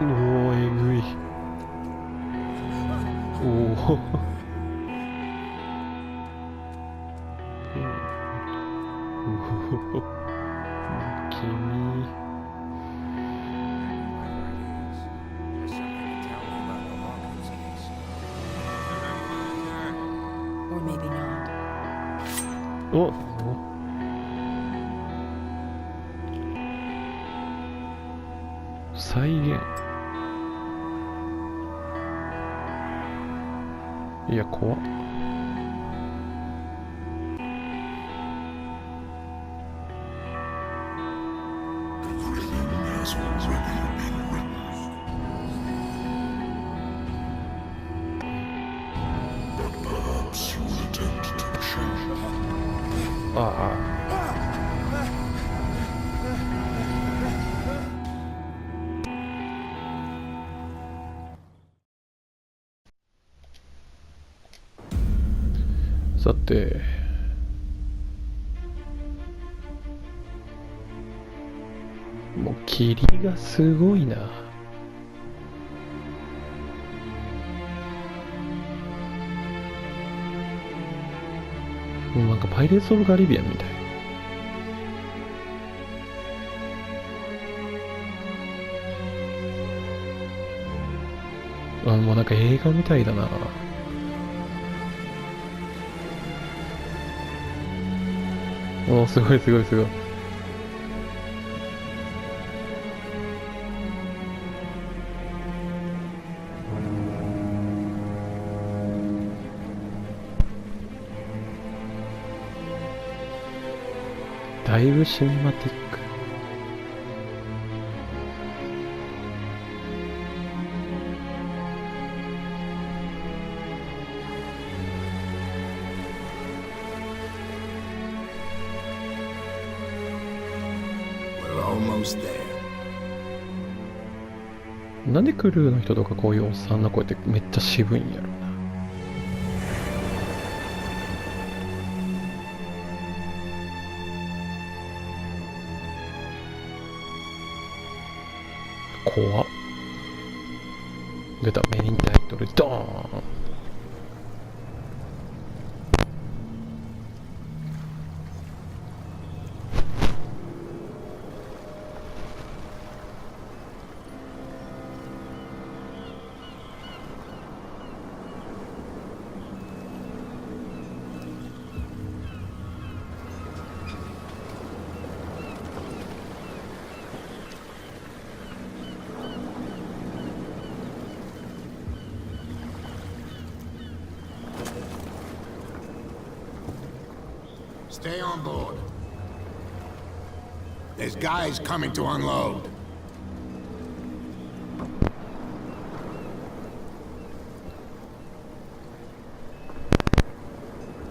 おお、えぐい。おお。君。Or maybe not. お。再現。いや、怖っ。ああ。さて、もう霧がすごいな。もうなんかパイレーツ・オブ・カリビアンみたい。あ、もうなんか映画みたいだな。おー、すごいすごいすごい。だいぶシネマティック。なんでクルーの人とかこういうおっさんの声ってめっちゃ渋いんやろな。怖っ。出た、メインタイトルドーン。Stay on board. There's guys coming to unload.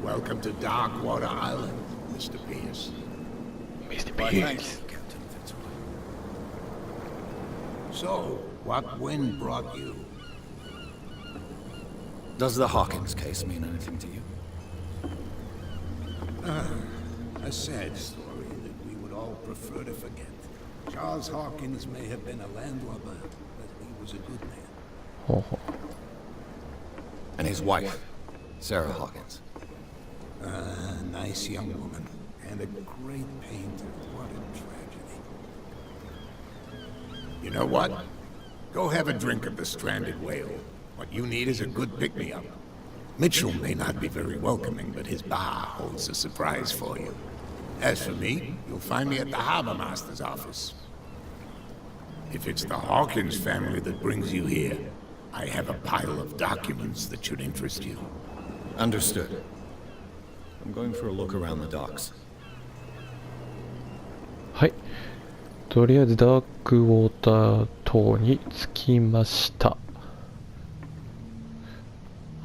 Welcome to Darkwater Island, Mr. Pierce. Mr. Pierce. So, what wind brought you? Does the Hawkins case mean anything to you? A sad story that we would all prefer to forget. Charles Hawkins may have been a landlubber, but he was a good man. Oh. And his wife, Sarah Hawkins. A nice young woman, and a great painter. What a tragedy. You know what? Go have a drink of the stranded whale. What you need is a good pick-me-up. Mitchell may not be very welcoming, but his bar holds a surprise for you. As for me, you'll find me at the harbor master's office. If it's the Hawkins family that brings you here, I have a pile of documents that should interest you. Understood. I'm going for a look around the docks. はい。とりあえずダークウォーター島に着きました。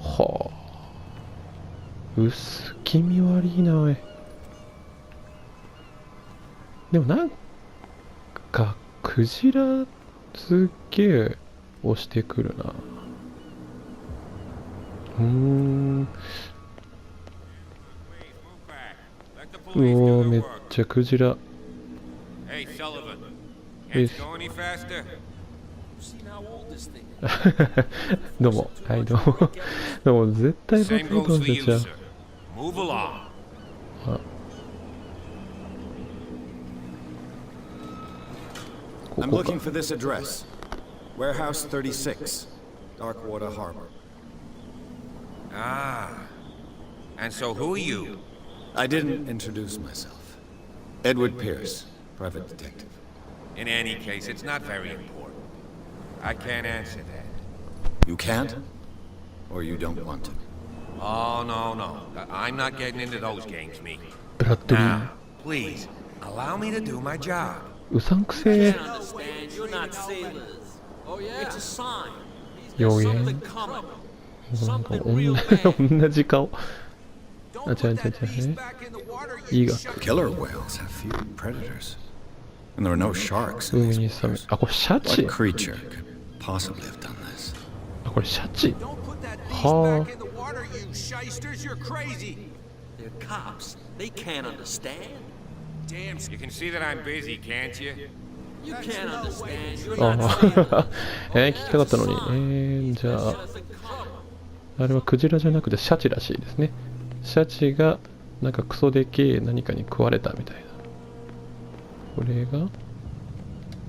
はあ。薄気味悪いな。でもなんかクジラすっげえ押してくるな。うおー、めっちゃクジラ。Hey, Sullivan, can't you go any faster? どうも、はいどうも。でも絶対バ Same ツイー goes ト for せち you, ゃう。 sir. Move along. あ、こ I'm こか。 looking for this address. Warehouse 36, Darkwater Harbor. Ah. And so who are you? I didn't introduce myself. Edward Pierce, private detective. In any case, it's not very important. I can't answer that. You can't? Or you don't want to? Oh, no, no. I'm not getting into those games, me. ブラッドリー。 Now, please, allow me to do my job. うさんくせえ。 Understand, you're not sailors. Oh yeah? It's a sign. 妖艶。 Something coming. なんか Something real 同 bad. じ顔。 Don't Achha, put achha, that achha, beast eh? back in the water, いい you が。 shut Killer whales have few predators. And there are no sharks in 海 these にサメ。 waters. あ、これシャチ What creature could possibly have done this? あ、これシャチ Don't put that beast Ha. back in the water, you shysters. You're crazy. They're cops. They can't understand. Damn, you can see that I'm busy, can't you? You can't understand. You're あ not あ sailors. 聞きたかったのに。じゃあ、 Something coming. あれはクジラじゃなくてシャチらしいですね。シャチがなんかクソでけえ何かに食われたみたいな。これが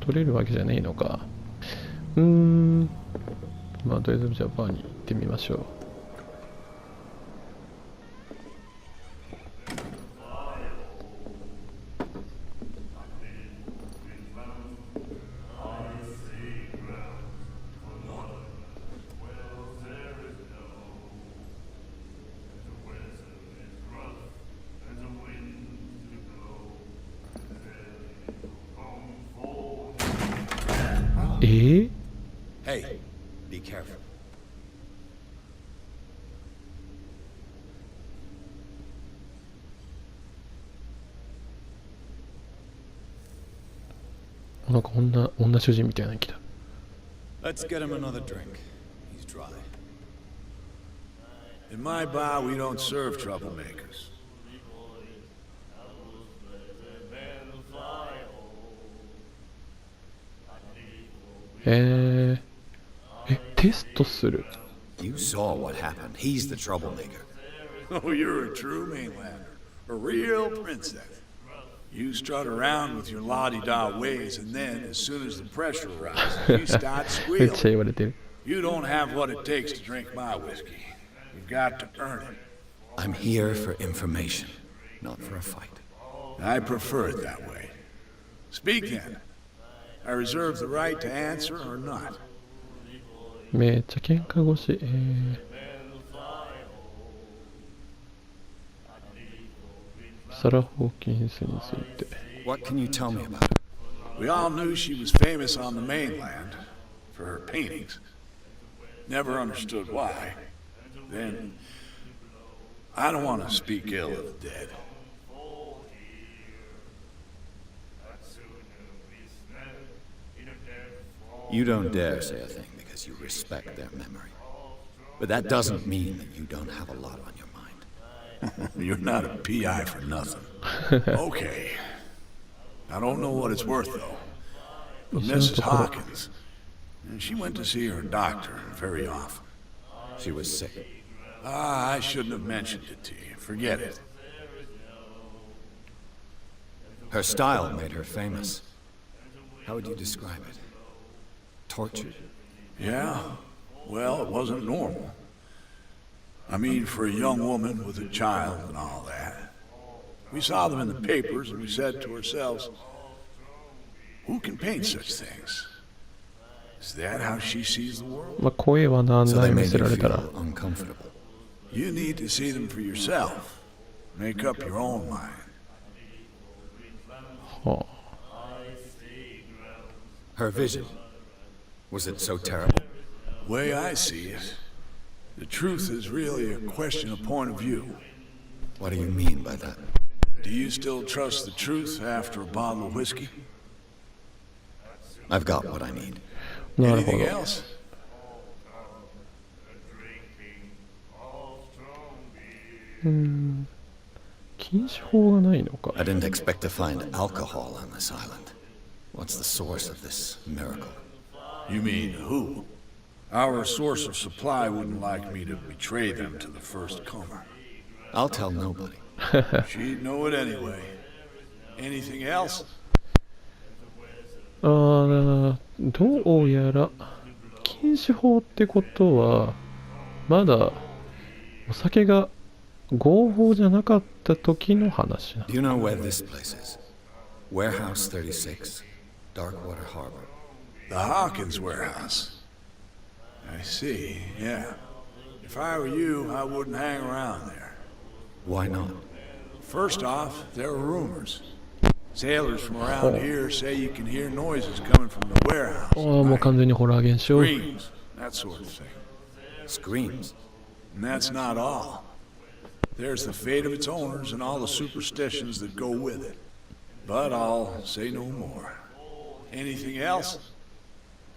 取れるわけじゃねえのか。まあとりあえずじゃあバーに行ってみましょう。Hey, be careful. なんか女主人みたいなの来た。 Let's get him another drink. He's dry. In my bar, we don't serve troublemakers. テストする。 You saw what happened. He's the troublemaker. Oh, you're a true mainlander. A real princess. You strut around with your la-di-da ways, and then, as soon as the pressure rises, you start めっちゃ squealing. 言われてる。 You don't have what it takes to drink my whiskey. You've got to earn it. I'm here for information, not for a fight. I prefer it that way. Speak then. I reserve the right to answer or not. めっちゃ喧嘩腰。サラ・ホーキンスについて。 What can you tell me about her? We all knew she was famous on the mainland for her paintings. Never understood why. Then, I don't want to speak ill of the dead. You don't dare say a thing because you respect their memory. But that doesn't mean that you don't have a lot on your mind. You're not a PI for nothing. Okay. I don't know what it's worth, though. But Mrs. Hawkins, she went to see her doctor very often. She was sick. Ah, I shouldn't have mentioned it to you. Forget it. Her style made her famous. How would you describe it? Tortured? Yeah? Well, it wasn't normal. I mean, for a young woman with a child and all that. We saw them in the papers and we said to ourselves, who can paint such things? Is that how she sees the world? まあ声は何 So 台 they 見 made せ you られたら。 feel uncomfortable. You need to see them for yourself. Make up your own mind. は Her vision. Was it so terrible? Way I see it, the truth is really a question of point of view. What do you mean by that? Do you still trust the truth after a bottle of whiskey? I've got what I need. あ、なるほ Anything ど。 else? 禁止法がないのか。 I didn't expect to find alcohol on this island. What's the source of this miracle? You mean who? Our source of supply wouldn't like me to betray them to the first comer. I'll tell nobody. She'd know it anyway. Anything else? どうやら禁止法ってことはまだお酒が合法じゃなかった時の話な。 Do you know where this place is? Warehouse 36, Darkwater Harbor. The Hawkins warehouse. I see, yeah. If I were you, I wouldn't hang around there. Why not? First off, there are rumors. Sailors from around here say you can hear noises coming from the warehouse. もう完全にホラー現象。 Screams, that sort of thing. Screams. And that's not all. There's the fate of its owners and all the superstitions that go with it. But I'll say no more. Anything else?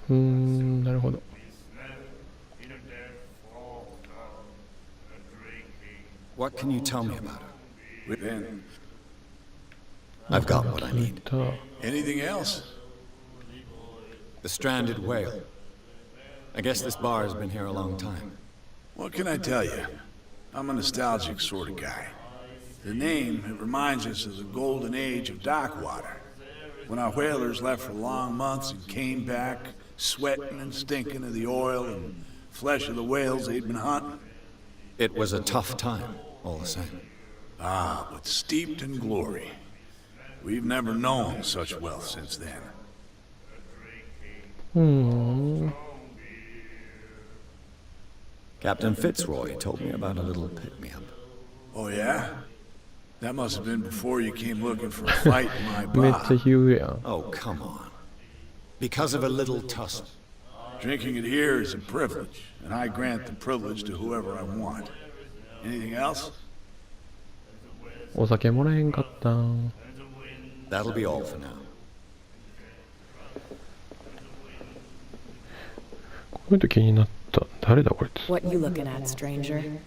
なるほど。What can you tell me about her? Then, I've got what I need. anything else? The stranded whale. I guess this bar has been here a long time. What can I tell you? I'm a nostalgic sort of guy. The name, it reminds us of the golden age of dockwater. When our whalers left for long months and came back, sweating and stinking of the oil and flesh of the whales they'd been hunting. It was a tough time, all the same. Ah, but steeped in glory. We've never known such wealth since then. Captain Fitzroy told me about a little pick-me-up. Oh yeah? That must have been before you came looking for a fight in my めっ bar. ちゃ言うやん。 Oh, come on. Because of a little tussle. Drinking it here is a privilege, and I grant the privilege to whoever I want. Anything else? お酒もらえんかったん。 That'll be all for now. こういうと気になった。誰だこいつ。 What you looking at, stranger?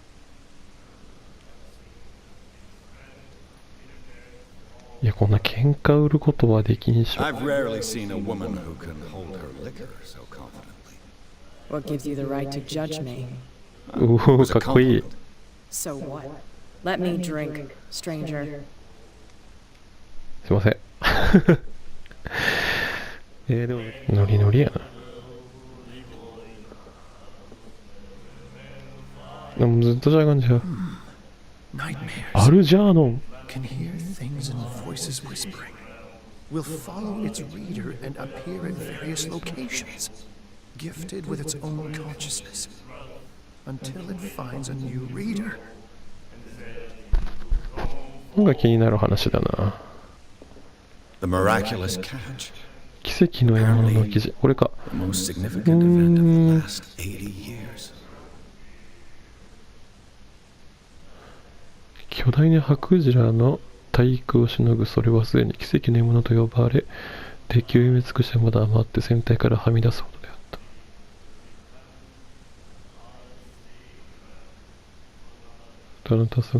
いや、こんな喧嘩売ることはできんしょ。 I've rarely seen a woman who can hold her liquor so confidently. What gives you the right to judge me? うお、かっこいい。 So what? Let me drink, stranger. すいません。でもノリノリやな。でもずっとじゃ感じや。 Nightmares. アルジャーノン。 Can hear things and voices whispering. Will follow its reader and appear at various locations, gifted with its own consciousness, until it finds a new reader. なんか気になる話だな。 The miraculous catch. 奇跡の獲物の記事。これか。 The most significant event of the last 80 years. 巨大な白ジラの体育をしのぐそれはすでに奇跡の獲物と呼ばれ、敵を埋め尽くしてまだ余って船体からはみ出すほどであった。タランタス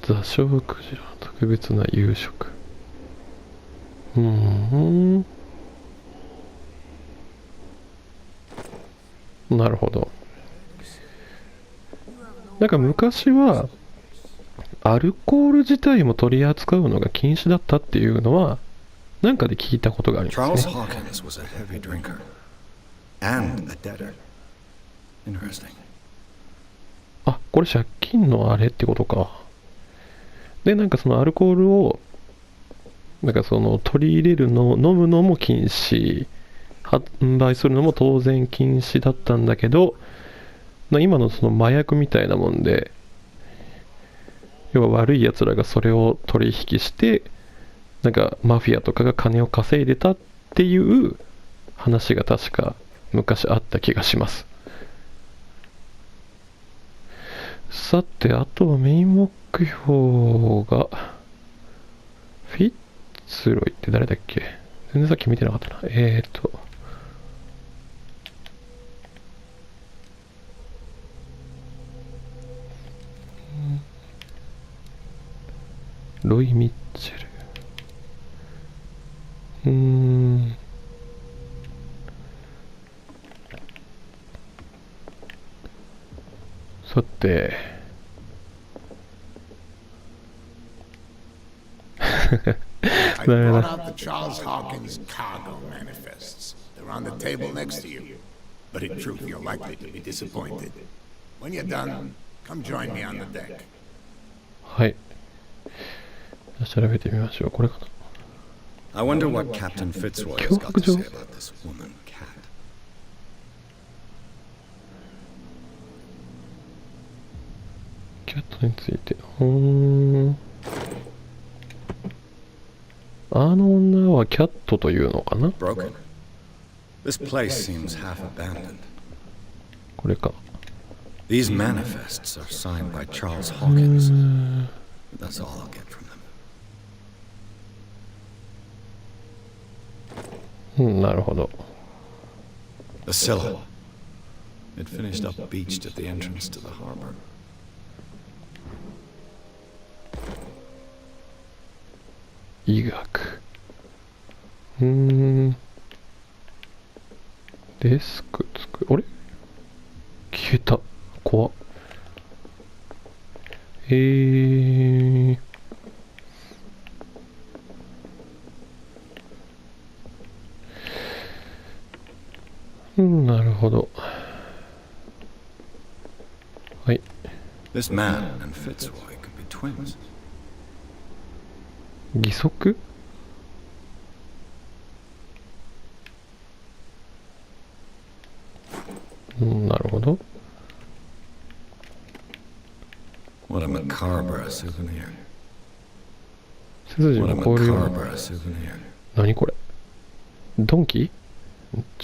座礁クジラの特別な夕食。なるほど。なんか昔はアルコール自体も取り扱うのが禁止だったっていうのはなんかで聞いたことがあります Charles ね。 Hawkins was a heavy drinker and a debtor. Interesting. あ、これ借金のあれってことか。で、なんかそのアルコールをなんかその取り入れるの、飲むのも禁止、販売するのも当然禁止だったんだけど、今のその麻薬みたいなもんで、要は悪い奴らがそれを取引して、なんかマフィアとかが金を稼いでたっていう話が確か昔あった気がします。さて、あとはメイン目標が、フィッツロイって誰だっけ？全然さっき見てなかったな。ロイ・ミッチェル。さてI brought out the Charles Hawkins cargo manifests. They're on the table next to you. But in truth, you're likely to be disappointed. When you're done, come join me on the deck. はい。調べてみましょう。これかな。I wonder what Captain Fitzroy has got to say about this woman cat. キャットについて。あの女はキャットというのかな。 Broken. This place seems half abandoned. これか。 These manifests are signed by Charles Hawkins. That's all I'll get from them. なるほど。 The Scylla. It finished up beached at the entrance to the harbor. 医学。デスクつく。あれ消えた。怖っ。なるほど。はい。This man and Fitzroy could be twins. 義足？なるほど。What a macabre souvenir. 背筋 What a の氷を。 macabre souvenir. 何これ？ドンキ？違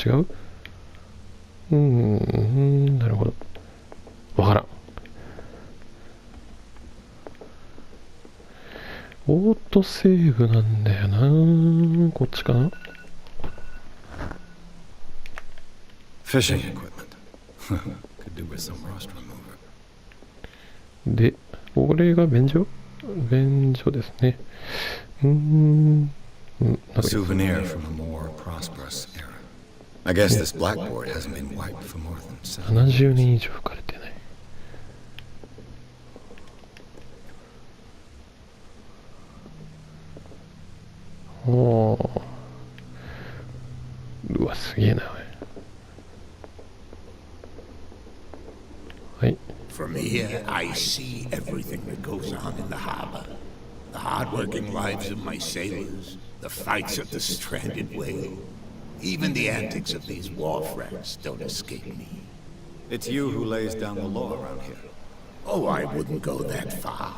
う？なるほど。わからん。オートセーブなんだよな。こっちかな。 Fishing equipment. Could do with some rust remover. で、これが便所？便所ですね。A souvenir from a more prosperous era. I guess this blackboard hasn't been wiped for more than 70年以上吹かれてない。うわ、すげえな。はい。 From here, I see everything that goes on in the harbor. The hard-working lives of my sailors, the fights of the stranded whale. Even the antics of these wharf rats don't escape me. It's you who lays down the law around here. Oh, I wouldn't go that far.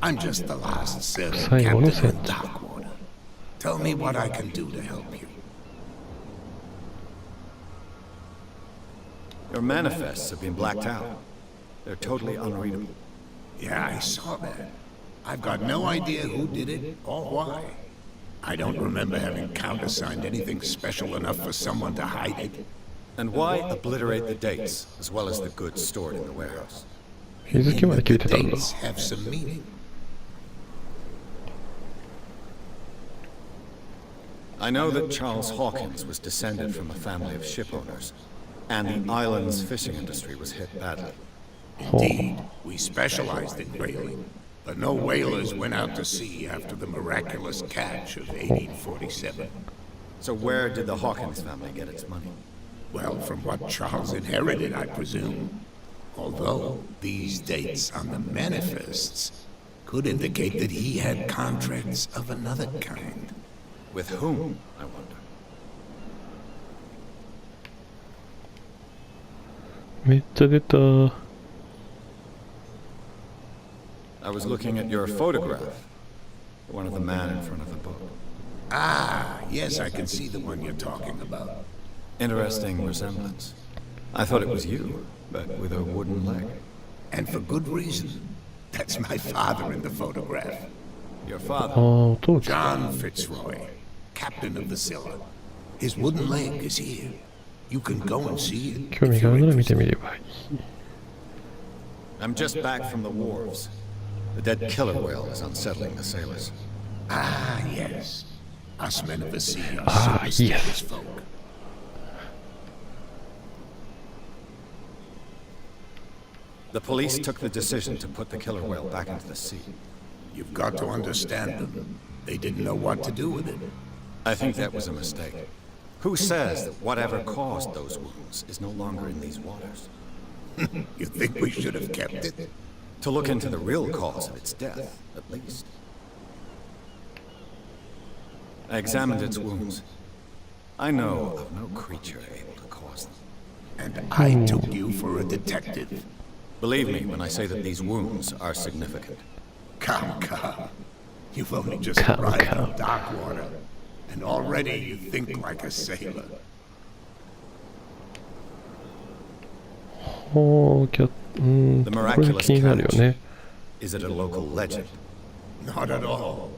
I'm just the last servant Say, captain what is in it? Darkwater. Tell me what I can do to help you. Your manifests have been blacked out. They're totally unreadable. Yeah, I saw that. I've got no idea who did it or why. I don't remember having countersigned anything special enough for someone to hide it. And why obliterate the dates as well as the goods stored in the warehouse? 日付まで聞いてたんだ。 Dates have some meaning. I know that Charles Hawkins was descended from a family of ship owners, and the island's fishing industry was hit badly. Indeed, we specialized in whaling, but no whalers went out to sea after the miraculous catch of 1847. So where did the Hawkins family get its money? Well, from what Charles inherited, I presume. Although these dates on the manifests could indicate that he had contracts of another kind. With whom, I wonder? めっちゃ出た。 I was looking at your photograph. One of the man in front of the boat. Ah, yes, I can see the one you're talking about. Interesting resemblance. I thought it was you, but with a wooden leg. And for good reason. That's my father in the photograph. Your あ father. あ、お父ちゃん。 John Fitzroy, captain of the Scylla. His wooden leg is here. You can go and see it. 興味があるなら見てみればいい。 I'm just back from the wharves. The dead killer whale is unsettling the sailors. Ah, yes. Us men of the sea are Ah, superstitious yes. folk. The police took the decision to put the killer whale back into the sea. You've got to understand them. They didn't know what to do with it. I think that was a mistake. Who says that whatever caused those wounds is no longer in these waters? You think we should have kept it? To look into the real cause of its death, at least. I examined its wounds. I know of no creature able to cause them. And I took you for a detective. Believe me when I say that these wounds are significant. Come. You've only just Come. arrived in dark water, and already you think like a sailor. ほう、これ The miraculous 気になるよ catch. ね。 Is it a local legend? Not at all.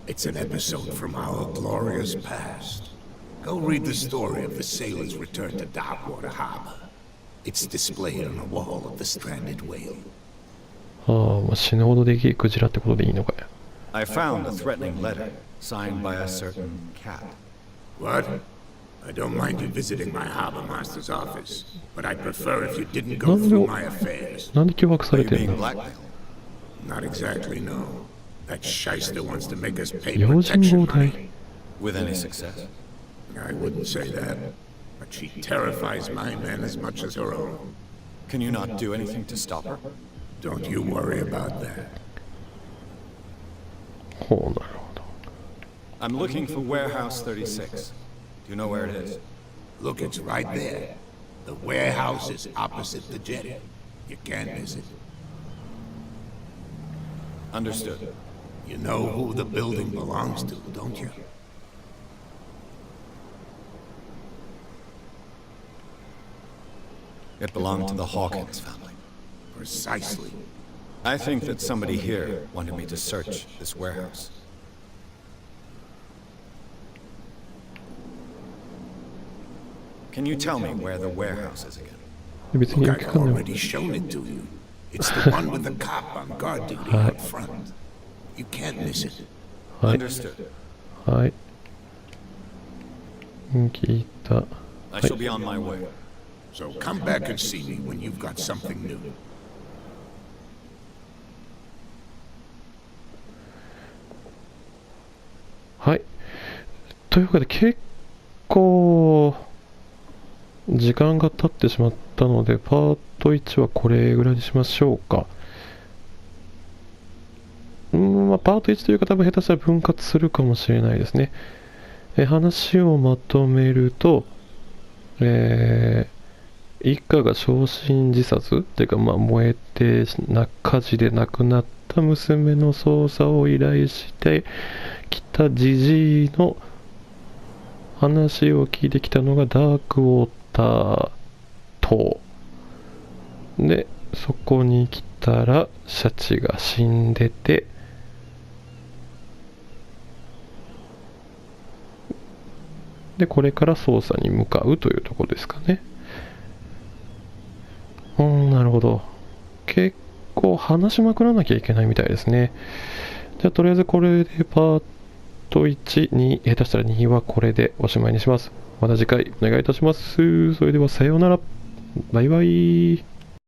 It's an episode from our glorious past. Go read the story of the sailor's return to Darkwater Harbor. It's displayed on a wall of the stranded whale. まあ、死ぬほどできるクジラってことでいいのかよ。I found a threatening letter signed by a certain cat. What? I don't mind you visiting my harbor master's office, but I'd prefer if you didn't go through my affairs. なんで脅迫さ Are れ you てん being の？ blackmailed? Not exactly, no. That shyster wants to make us pay 用心 protection 棒隊 money. With any success? I wouldn't say that, but she terrifies my men as much as her own. Can you not do anything to stop her? Don't you worry about that. ほう、なるほど。 I'm looking for Warehouse 36. Do you know where it is? Look, it's right there. The warehouse is opposite the jetty. You can't miss it. Understood. You know who the building belongs to, don't you? It belonged to the Hawkins family. Precisely. I think that somebody here wanted me to search this warehouse. Can you tell me where the warehouse is again? 別に Look, 行 I've かない。 already shown it to you. It's the one with the cop on guard duty out front. You can't miss it. はい。 Understood. はい。聞いた。 I shall be on my way. So come back and see me when you've got something new. はい。というわけで結構時間が経ってしまったのでパート1はこれぐらいにしましょうか。まあ、パート1というか多分下手したら分割するかもしれないですね。話をまとめると、一家が焼身自殺というか、まあ、燃えて火事で亡くなった娘の捜査を依頼してきたじじいの話を聞いてきたのがダークウォーター島で、そこに来たらシャチが死んでて、でこれから捜査に向かうというところですかね。なるほど。結構話しまくらなきゃいけないみたいですね。じゃあとりあえずこれでパート1に、下手したら2はこれでおしまいにします。また次回お願いいたします。それではさようなら。バイバイ。